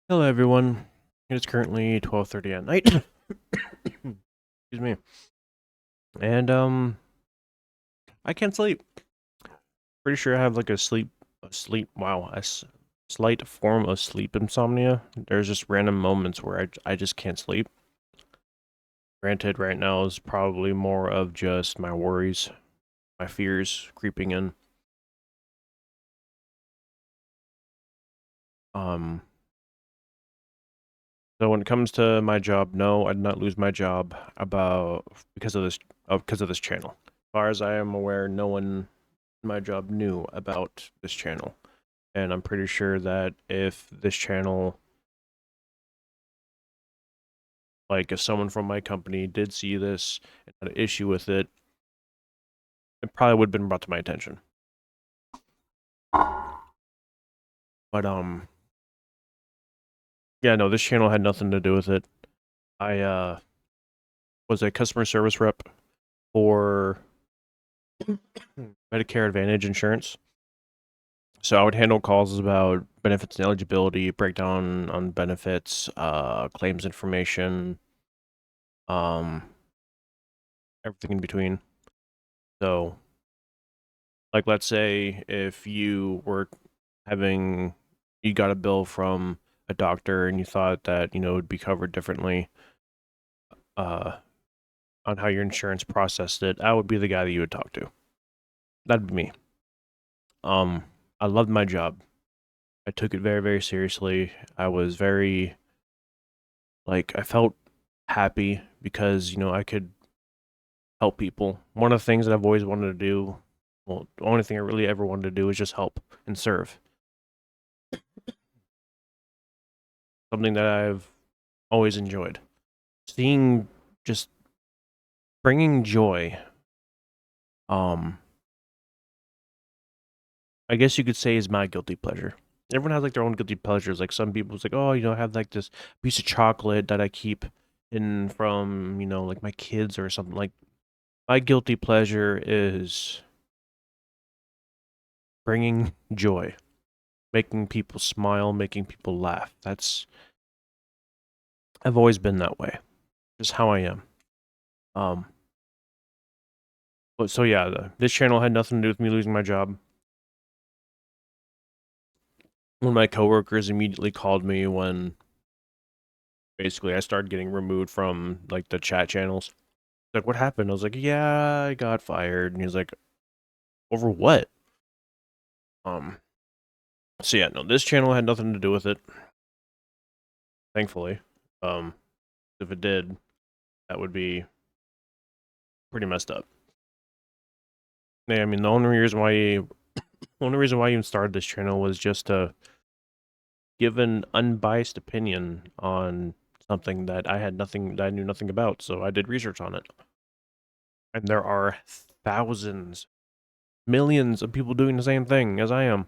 Hello, everyone. It is currently 12:30 at night. Excuse me. And I can't sleep. Pretty sure I have like a slight form of sleep insomnia. There's just random moments where I just can't sleep. Granted, right now is probably more of just my worries, my fears creeping in. Um, so when it comes to my job, no, I did not lose my job about because of this channel. As far as I am aware, no one in my job knew about this channel. And I'm pretty sure that if this channel, like if someone from my company did see this and had an issue with it, it probably would have been brought to my attention. But yeah, no, this channel had nothing to do with it. I was a customer service rep for Medicare Advantage insurance. So I would handle calls about benefits and eligibility, breakdown on benefits, claims information, um, everything in between. So, like, let's say if you got a bill from a doctor and you thought that, it would be covered differently, uh, on how your insurance processed it, I would be the guy that you would talk to. That'd be me. Um, I loved my job. I took it very, very seriously. I was very, I felt happy because, I could help people. One of the things that I've always wanted to do, well, the only thing I really ever wanted to do is just help and serve. Something that I've always enjoyed. Seeing just bringing joy. Um, I guess you could say is my guilty pleasure. Everyone has like their own guilty pleasures. Like some people's like, oh, I have like this piece of chocolate that I keep in from, like my kids or something. Like my guilty pleasure is bringing joy, making people smile, making people laugh. I've always been that way. Just how I am. Um, but so yeah, this channel had nothing to do with me losing my job. One of my coworkers immediately called me when basically I started getting removed from like the chat channels. Like, what happened? I was like, yeah, I got fired. And he's like, over what? Um, so yeah, no, this channel had nothing to do with it, thankfully. Um, if it did, that would be pretty messed up. Yeah, I mean, the only reason why I even started this channel was just to give an unbiased opinion on something that I knew nothing about. So I did research on it. And there are thousands, millions of people doing the same thing as I am.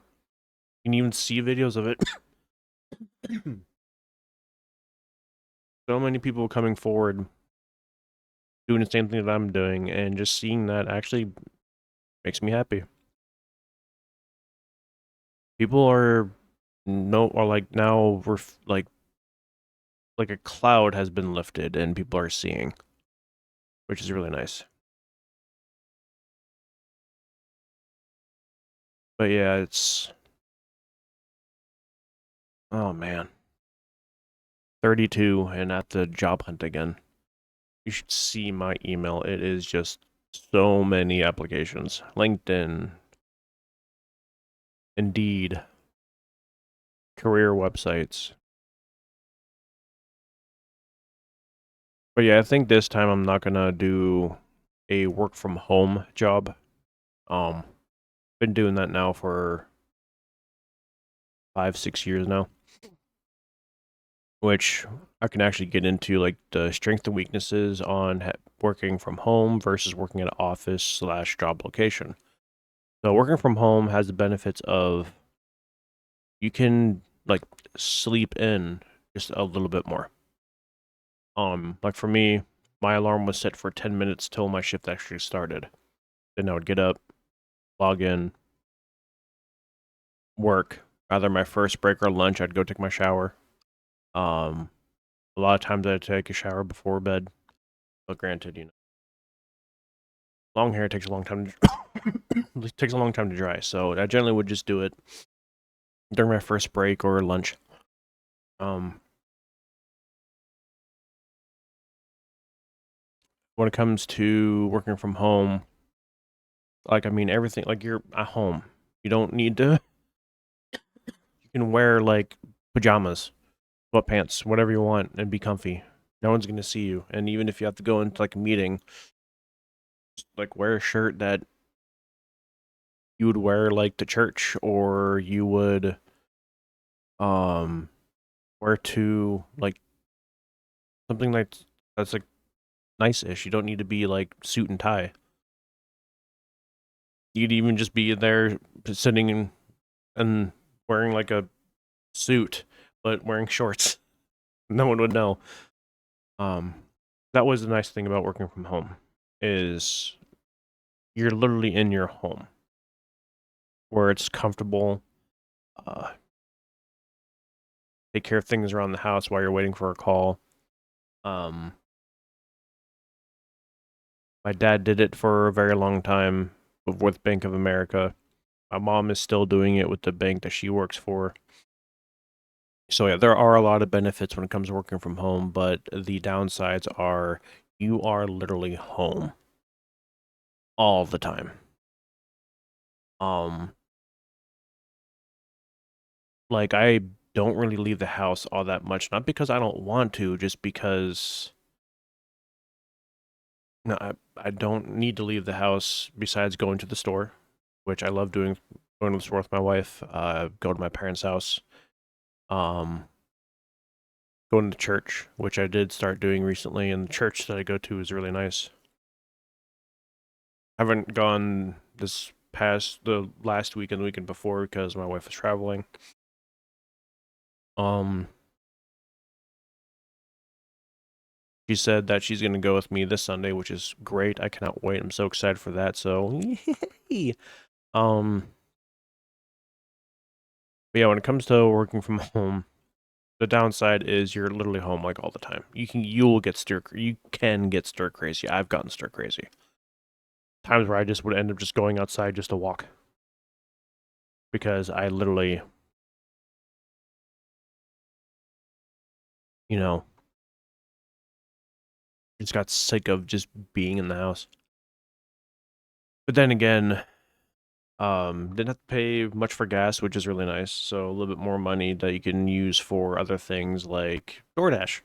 You can even see videos of it. So many people coming forward doing the same thing that I'm doing, and just seeing that actually makes me happy. People are no or like now we're like a cloud has been lifted and people are seeing, which is really nice. But yeah, it's oh man, 32 and at the job hunt again. You should see my email. It is just so many applications. LinkedIn, Indeed, career websites. But yeah, I think this time I'm not gonna do a work from home job. Um, been doing that now for 5, 6 years now, which I can actually get into like the strengths and weaknesses on working from home versus working at an office slash job location. So working from home has the benefits of you can like sleep in just a little bit more. Like for me, my alarm was set for 10 minutes till my shift actually started. Then I would get up, log in, work. Either my first break or lunch, I'd go take my shower, A lot of times I take a shower before bed, but granted, long hair takes a long time it takes a long time to dry. So I generally would just do it during my first break or lunch. Um, when it comes to working from home, like I mean everything, like you're at home. You don't need to. You can wear like pajamas, sweatpants, whatever you want, and be comfy. No one's gonna see you. And even if you have to go into like a meeting, like wear a shirt that you would wear like to church, or you would um wear to like something like that's like nice-ish. You don't need to be like suit and tie. You'd even just be there sitting and wearing like a suit, but wearing shorts. No one would know. Um, that was the nice thing about working from home is you're literally in your home where it's comfortable. Uh, take care of things around the house while you're waiting for a call. Um, my dad did it for a very long time with Bank of America. My mom is still doing it with the bank that she works for. So yeah, there are a lot of benefits when it comes to working from home, but the downsides are you are literally home all the time. Um, like I don't really leave the house all that much, not because I don't want to, just because no, I don't need to leave the house besides going to the store, which I love doing, going to the store with my wife, go to my parents' house, um, going to church, which I did start doing recently, and the church that I go to is really nice. I haven't gone this past the last week and the weekend before because my wife was traveling. Um, she said that she's gonna go with me this Sunday, which is great. I cannot wait. I'm so excited for that. So, yay. um, but yeah, when it comes to working from home, the downside is you're literally home like all the time. You can get stir crazy. I've gotten stir crazy. Times where I just would end up just going outside just to walk because I literally, you know, just got sick of just being in the house. But then again, didn't have to pay much for gas, which is really nice. So a little bit more money that you can use for other things like DoorDash.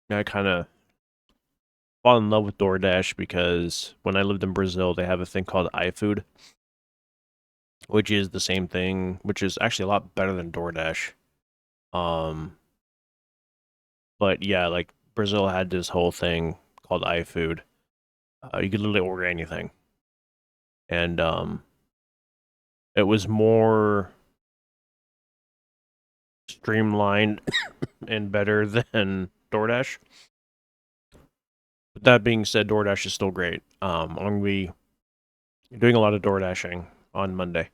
I kind of fall in love with DoorDash because when I lived in Brazil, they have a thing called iFood, which is the same thing, which is actually a lot better than DoorDash. Um, but yeah, like Brazil had this whole thing called iFood. You could literally order anything, and it was more streamlined and better than DoorDash. But that being said, DoorDash is still great. I'm gonna be doing a lot of door dashing on Monday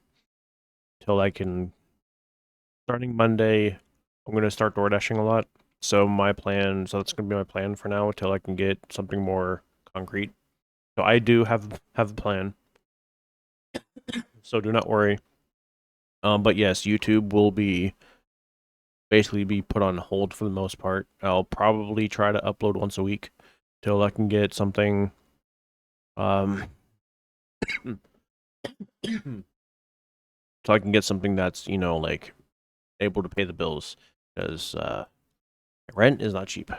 till I can. Starting Monday, I'm gonna start door dashing a lot. So that's gonna be my plan for now until I can get something more concrete. So I do have a plan. So do not worry. But yes, YouTube will basically be put on hold for the most part. I'll probably try to upload once a week till I can get something. Um, till I can get something that's like able to pay the bills because rent is not cheap.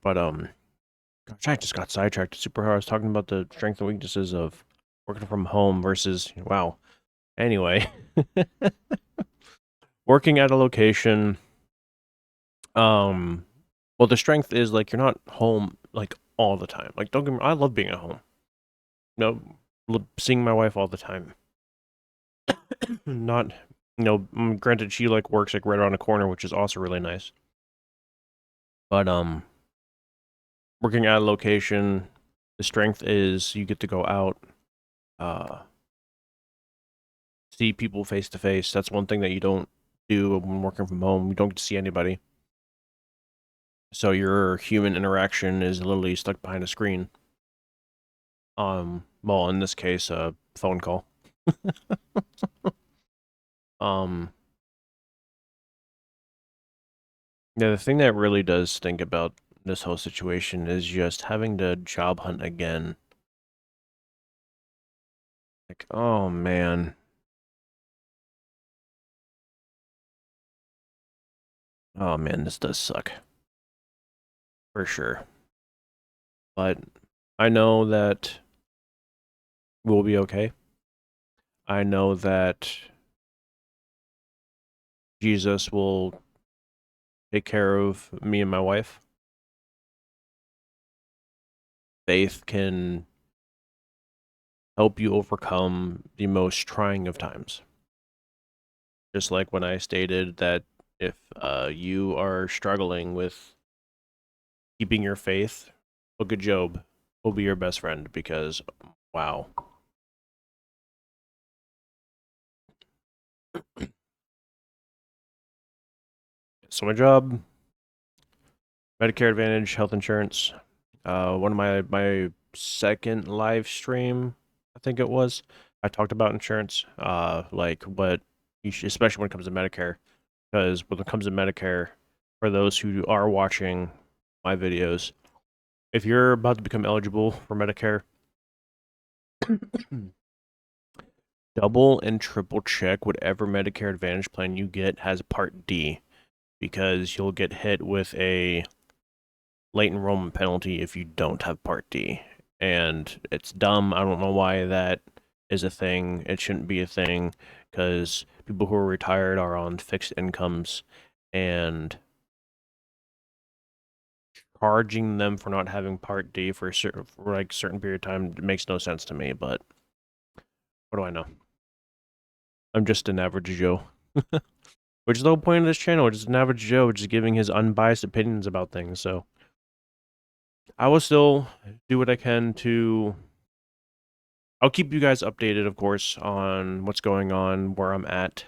But gosh, I just got sidetracked super hard. I was talking about the strengths and weaknesses of working from home versus wow. Anyway, working at a location. Um, well, the strength is like you're not home like all the time. Like don't get me, I love being at home. Seeing my wife all the time. Not granted she like works like right around the corner, which is also really nice. But working at a location, the strength is you get to go out, uh, see people face to face. That's one thing that you don't do when working from home. You don't get to see anybody. So your human interaction is literally stuck behind a screen. Well, in this case, a phone call. Yeah, the thing that really does stink about this whole situation is just having to job hunt again. Like, oh man. Oh man, this does suck. For sure. But I know that we'll be okay. I know that Jesus will take care of me and my wife. Faith can help you overcome the most trying of times. Just like when I stated that if you are struggling with keeping your faith, look at Job. Will be your best friend because, wow. So my job, Medicare Advantage, health insurance. One of my second live stream, I think it was, I talked about insurance. Like what you should, especially when it comes to Medicare, because when it comes to Medicare, for those who are watching my videos, if you're about to become eligible for Medicare, double and triple check whatever Medicare Advantage plan you get has Part D, because you'll get hit with a late enrollment penalty if you don't have Part D. And it's dumb. I don't know why that is a thing. It shouldn't be a thing because people who are retired are on fixed incomes, and charging them for not having Part D for certain period of time makes no sense to me. But what do I know? I'm just an average Joe. Which is the whole point of this channel, just an average Joe, just giving his unbiased opinions about things. So I will still do what I can to. I'll keep you guys updated, of course, on what's going on, where I'm at,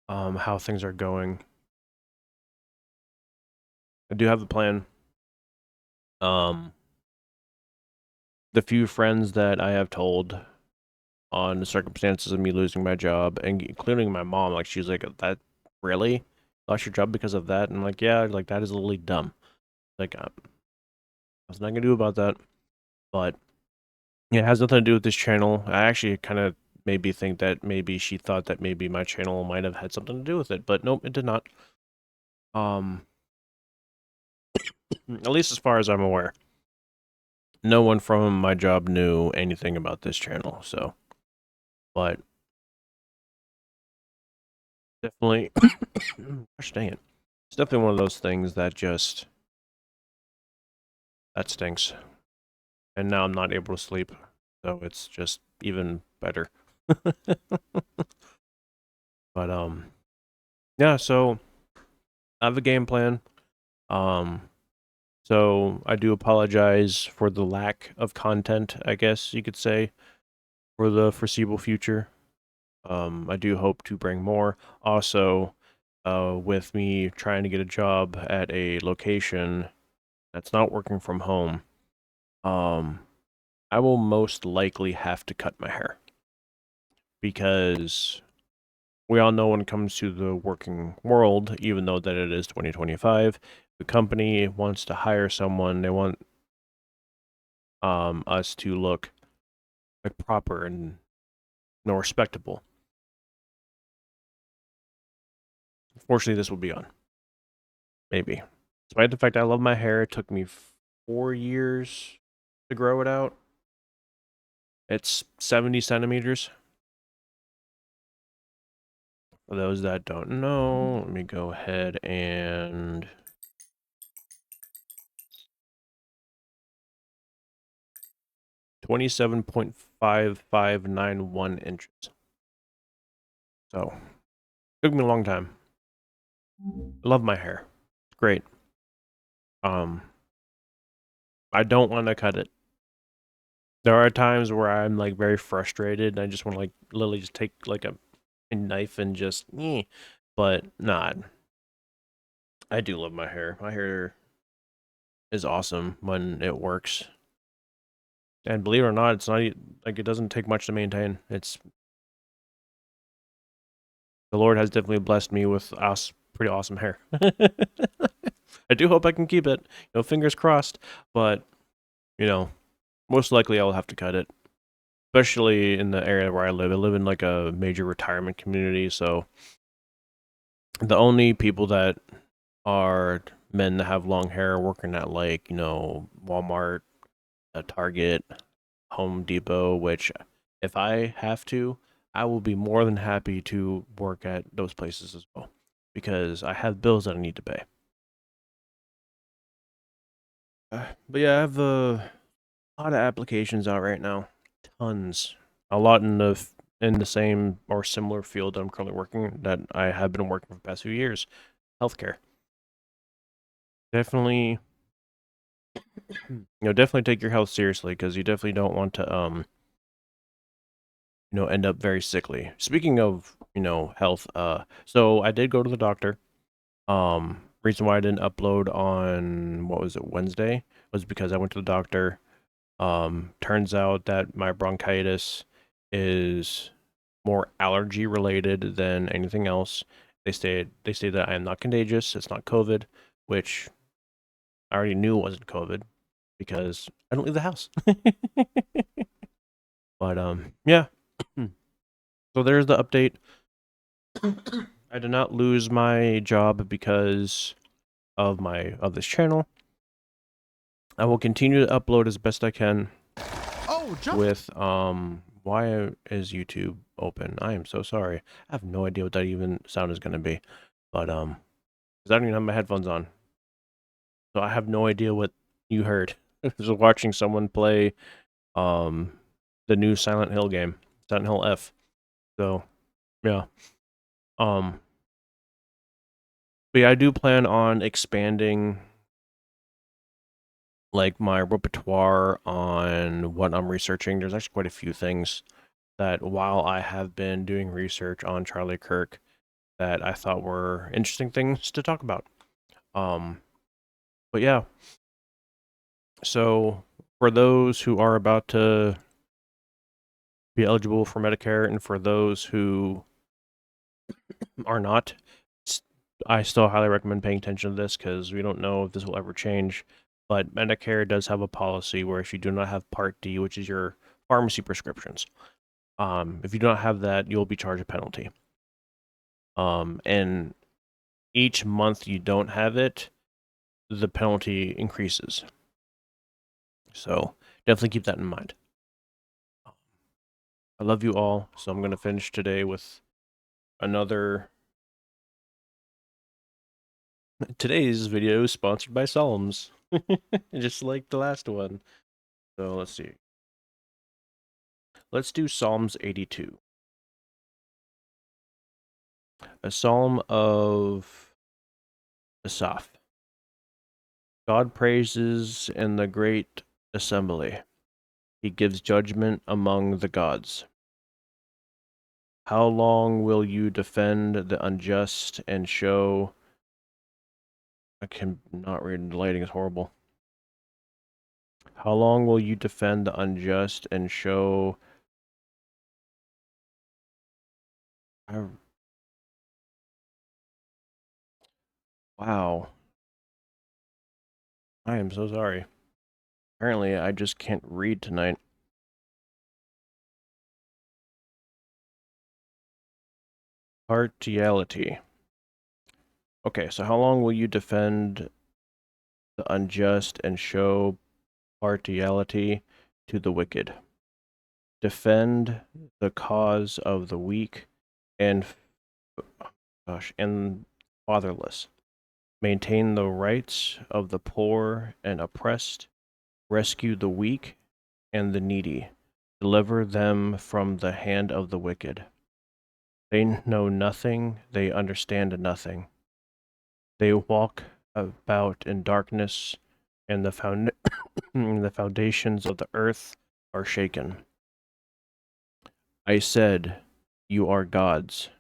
how things are going. I do have a plan. The few friends that I have told on the circumstances of me losing my job, and including my mom, like she's like, "That really lost your job because of that?" And I'm like, yeah, like that is literally dumb. Like, there's nothing to do about that. But yeah, it has nothing to do with this channel. I actually kind of maybe think that maybe she thought that maybe my channel might have had something to do with it, but nope, it did not. At least as far as I'm aware. No one from my job knew anything about this channel, so. But definitely, gosh dang it. It's definitely one of those things that just, that stinks. And now I'm not able to sleep, so it's just even better. But, yeah, so I have a game plan. So I do apologize for the lack of content, I guess you could say, for the foreseeable future. I do hope to bring more. Also, with me trying to get a job at a location that's not working from home, I will most likely have to cut my hair. Because we all know when it comes to the working world, even though that it is 2025, the company wants to hire someone, they want us to look like proper and more respectable. Fortunately, this will be on. Maybe. Despite the fact I love my hair, it took me 4 years to grow it out. It's 70 centimeters. For those that don't know, let me go ahead and 27.5591 inches. So, took me a long time. I love my hair. It's great. I don't want to cut it. There are times where I'm like very frustrated and I just want to like literally just take like a knife and just But not. I do love my hair. My hair is awesome when it works. And believe it or not, it's not like it doesn't take much to maintain. It's the Lord has definitely blessed me with pretty awesome hair. I do hope I can keep it. Fingers crossed. But most likely I'll have to cut it, especially in the area where I live. I live in like a major retirement community, so the only people that are men that have long hair are working at like Walmart, Target, Home Depot, which if I have to, I will be more than happy to work at those places as well because I have bills that I need to pay. But yeah, I have a lot of applications out right now, tons, a lot in the same or similar field that I'm currently working that I have been working for the past few years, healthcare. Definitely, definitely take your health seriously because you definitely don't want to end up very sickly. Speaking of, health, so I did go to the doctor. Reason why I didn't upload on what was it, Wednesday, was because I went to the doctor. Turns out that my bronchitis is more allergy related than anything else. They say that I am not contagious, it's not COVID, which I already knew it wasn't COVID because I don't leave the house. But yeah. So there's the update. I did not lose my job because of this channel. I will continue to upload as best I can. With why is YouTube open? I am so sorry. I have no idea what that even sound is gonna be. But because I don't even have my headphones on. So I have no idea what you heard. I was watching someone play the new Silent Hill game, Silent Hill F. So yeah. Um but yeah, I do plan on expanding like my repertoire on what I'm researching. There's actually quite a few things that while I have been doing research on Charlie Kirk that I thought were interesting things to talk about. But yeah, so for those who are about to be eligible for Medicare and for those who are not, I still highly recommend paying attention to this because we don't know if this will ever change. But Medicare does have a policy where if you do not have Part D, which is your pharmacy prescriptions, if you do not have that, you'll be charged a penalty. And each month you don't have it, the penalty increases. So definitely keep that in mind. I love you all, so I'm going to finish today with another. Today's video is sponsored by Psalms, just like the last one. So let's see. Let's do Psalms 82. A psalm of Asaph. God praises in the great assembly. He gives judgment among the gods. How long will you defend the unjust and show... I can not read, the lighting is horrible. How long will you defend the unjust and show... Wow. I am so sorry. Apparently, I just can't read tonight. Partiality. Okay, so how long will you defend the unjust and show partiality to the wicked? Defend the cause of the weak and and fatherless. Maintain the rights of the poor and oppressed. Rescue the weak and the needy. Deliver them from the hand of the wicked. They know nothing, they understand nothing. They walk about in darkness, and the foundations of the earth are shaken. I said, you are gods.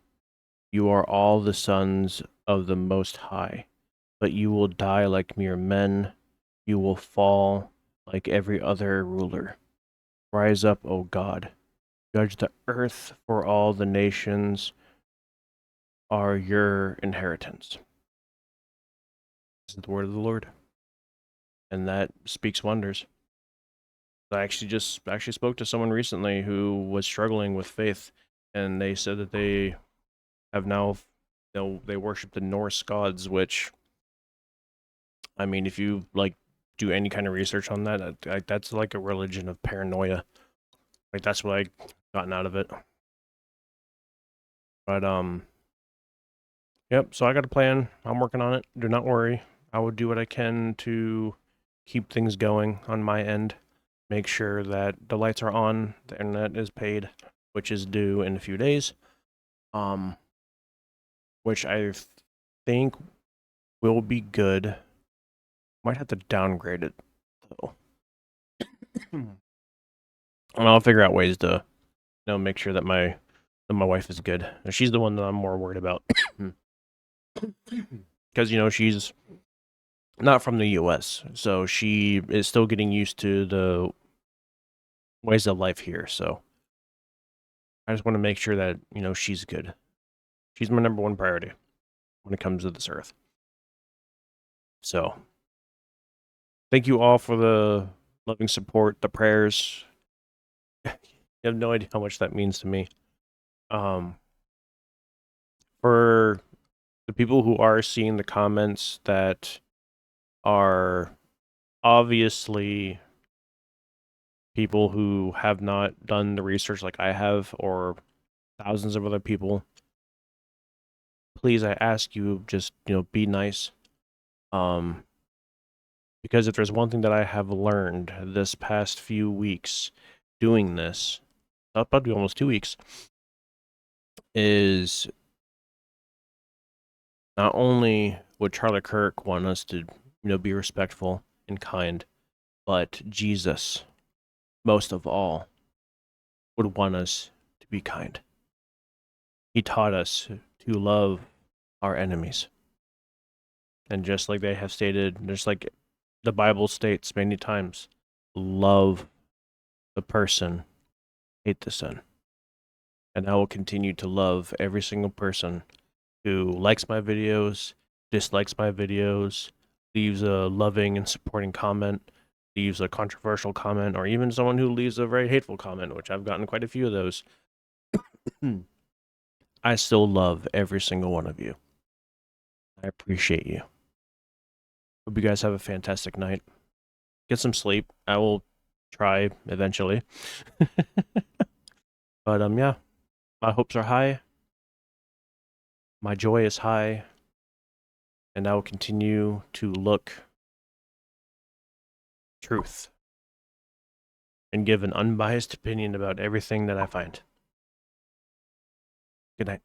You are all the sons of the Most High, but you will die like mere men. You will fall like every other ruler. Rise up, O God. Judge the earth, for all the nations are your inheritance. This is the word of the Lord. And that speaks wonders. I actually spoke to someone recently who was struggling with faith, and they said that they have now, they worship the Norse gods, which, I mean, if you like do any kind of research on that, that's like a religion of paranoia. Like that's what I gotten out of it. But yep. So I got a plan. I'm working on it. Do not worry. I will do what I can to keep things going on my end. Make sure that the lights are on, the internet is paid, which is due in a few days. Which I think will be good. Might have to downgrade it though. And I'll figure out ways to, make sure that my wife is good. She's the one that I'm more worried about. Because she's not from the US, so she is still getting used to the ways of life here. So I just want to make sure that she's good. She's my number one priority when it comes to this earth. So thank you all for the loving support, the prayers. You have no idea how much that means to me. For the people who are seeing the comments that are obviously people who have not done the research like I have, or thousands of other people, please, I ask you, just be nice. Because if there's one thing that I have learned this past few weeks doing this, about to be almost 2 weeks, is not only would Charlie Kirk want us to be respectful and kind, but Jesus, most of all, would want us to be kind. He taught us to love our enemies. And just like they have stated, just like the Bible states many times, love the person, hate the sin. And I will continue to love every single person who likes my videos, dislikes my videos, leaves a loving and supporting comment, leaves a controversial comment, or even someone who leaves a very hateful comment, which I've gotten quite a few of those. I still love every single one of you. I appreciate you. Hope you guys have a fantastic night. Get some sleep. I will try eventually. But yeah, my hopes are high. My joy is high. And I will continue to look truth and give an unbiased opinion about everything that I find. Good night.